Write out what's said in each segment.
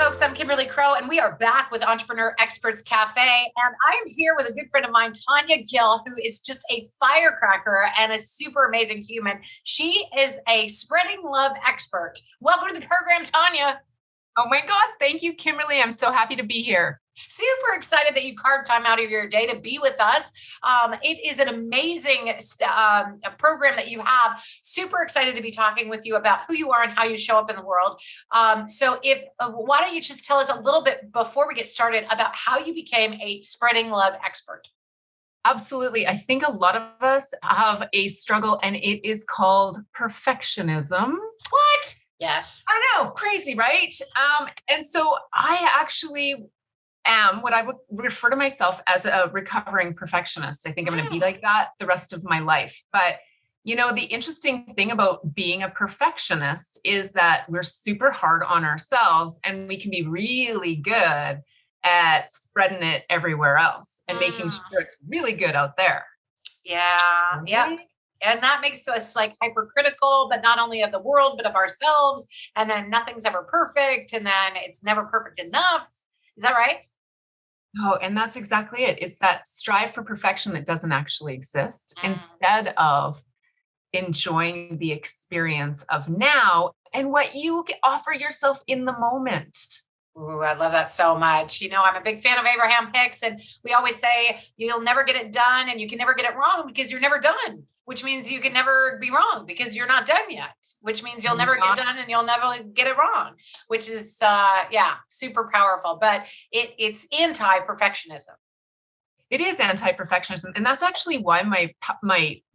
folks. I'm Kimberly Crow, and we are back with Entrepreneur Experts Cafe. And I am here with a good friend of mine, Tanya Gill, who is just a firecracker and a super amazing human. She is a spreading love expert. Welcome to the program, Tanya. Oh my God. Thank you, Kimberly. I'm so happy to be here. Super excited that you carved time out of your day to be with us. It is an amazing program that you have. Super excited to be talking with you about who you are and how you show up in the world. So why don't you just tell us a little bit before we get started about how you became a spreading love expert? Absolutely. I think a lot of us have a struggle, and it is called perfectionism. What? Yes. I know. Crazy, right? And so I actually am what I would refer to myself as a recovering perfectionist. I think I'm going to be like that the rest of my life. But, you know, the interesting thing about being a perfectionist is that we're super hard on ourselves, and we can be really good at spreading it everywhere else and making sure it's really good out there. Yeah. Right? Yeah. And that makes us like hypercritical, but not only of the world, but of ourselves. And then nothing's ever perfect. And then it's never perfect enough. Is that right? Oh, and that's exactly it. It's that strive for perfection that doesn't actually exist, instead of enjoying the experience of now and what you offer yourself in the moment. Ooh, I love that so much. You know, I'm a big fan of Abraham Hicks, and we always say you'll never get it done and you can never get it wrong because you're never done, which means you can never be wrong because you're not done yet, which means you'll never get done and you'll never get it wrong, which is, super powerful, but it's anti-perfectionism. It is anti-perfectionism. And that's actually why my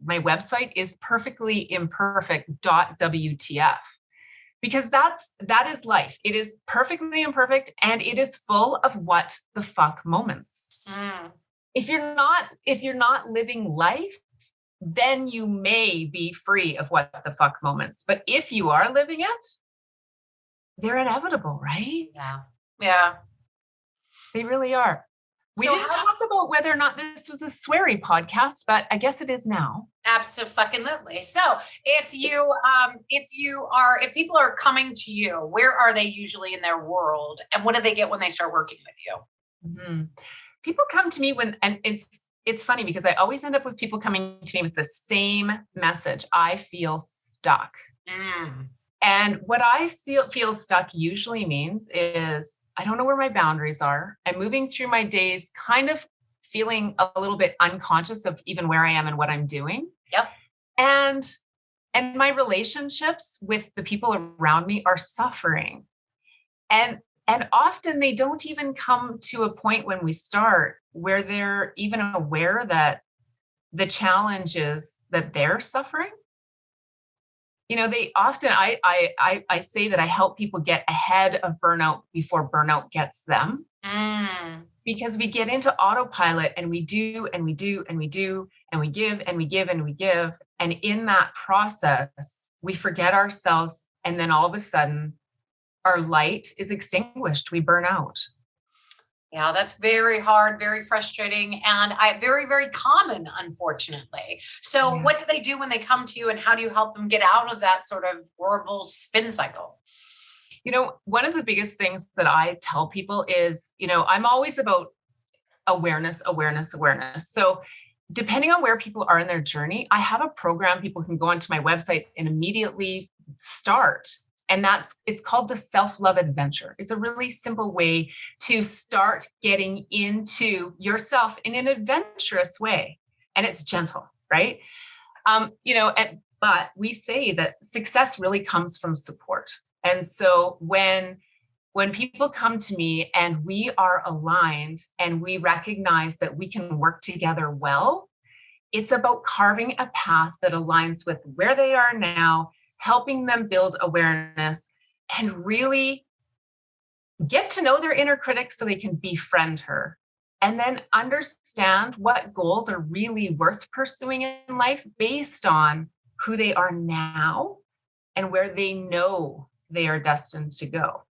website is perfectlyimperfect.wtf. Because that is life. It is perfectly imperfect, and it is full of what the fuck moments. If you're not living life, then you may be free of what the fuck moments. But if you are living it, they're inevitable, right? Yeah. Yeah. They really are. We didn't talk about whether or not this was a sweary podcast, but I guess it is now. Absolutely. So if people are coming to you, where are they usually in their world, and what do they get when they start working with you? Mm-hmm. People come to me and it's funny because I always end up with people coming to me with the same message. I feel stuck. And what I feel stuck usually means is I don't know where my boundaries are. I'm moving through my days kind of feeling a little bit unconscious of even where I am and what I'm doing. Yep. And my relationships with the people around me are suffering. And often they don't even come to a point when we start where they're even aware that the challenge is that they're suffering. You know, they often, I say that I help people get ahead of burnout before burnout gets them. Because we get into autopilot and we do, and we do, and we do, and we give, and we give, and we give. And in that process, we forget ourselves. And then all of a sudden, our light is extinguished. We burn out. Yeah, that's very hard, very frustrating, and very, very common, unfortunately. So what do they do when they come to you, and how do you help them get out of that sort of horrible spin cycle? You know, one of the biggest things that I tell people is, you know, I'm always about awareness. So depending on where people are in their journey, I have a program people can go onto my website and immediately start. And it's called the Self-Love Adventure. It's a really simple way to start getting into yourself in an adventurous way. And it's gentle, right? But we say that success really comes from support. And so when people come to me and we are aligned and we recognize that we can work together well, it's about carving a path that aligns with where they are now, helping them build awareness and really get to know their inner critic so they can befriend her, and then understand what goals are really worth pursuing in life based on who they are now and where they know they are destined to go.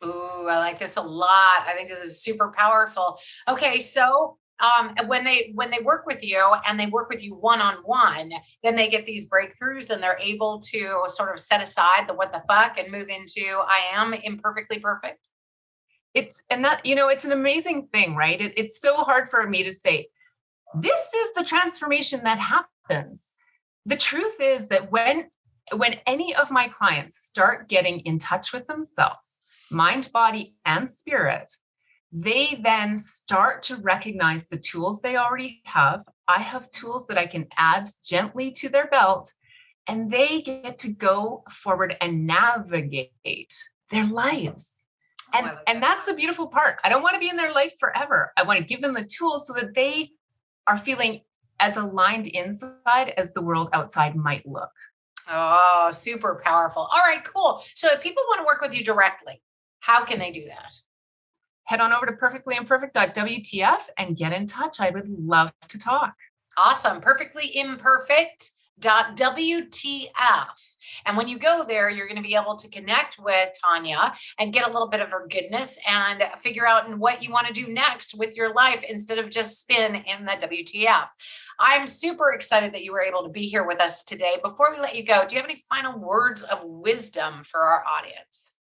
Ooh, I like this a lot. I think this is super powerful. Okay, so when they work with you and they work with you one-on-one, then they get these breakthroughs and they're able to sort of set aside the what the fuck and move into I am imperfectly perfect. it's an amazing thing, right? It's so hard for me to say, this is the transformation that happens. The truth is that when any of my clients start getting in touch with themselves, mind, body, and spirit, they then start to recognize the tools they already have. I have tools that I can add gently to their belt, and they get to go forward and navigate their lives. And that's the beautiful part. I don't want to be in their life forever. I want to give them the tools so that they are feeling as aligned inside as the world outside might look. Oh, super powerful. All right, cool. So if people want to work with you directly, how can they do that? Head on over to perfectlyimperfect.wtf and get in touch. I would love to talk. Awesome. Perfectlyimperfect.wtf. And when you go there, you're going to be able to connect with Tanya and get a little bit of her goodness and figure out what you want to do next with your life instead of just spin in the WTF. I'm super excited that you were able to be here with us today. Before we let you go, do you have any final words of wisdom for our audience?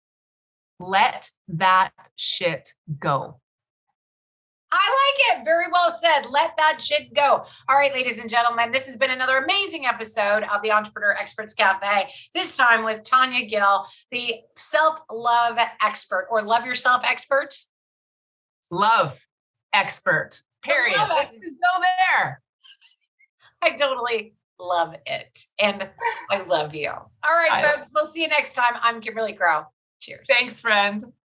Let that shit go. I like it. Very well said. Let that shit go. All right, ladies and gentlemen, this has been another amazing episode of the Entrepreneur Experts Cafe. This time with Tanya Gill, the self-love expert, or love yourself expert. Love expert. Period. Let's just go there. I totally love it. And I love you. All right, folks. We'll see you next time. I'm Kimberly Crow. Cheers. Thanks, friend.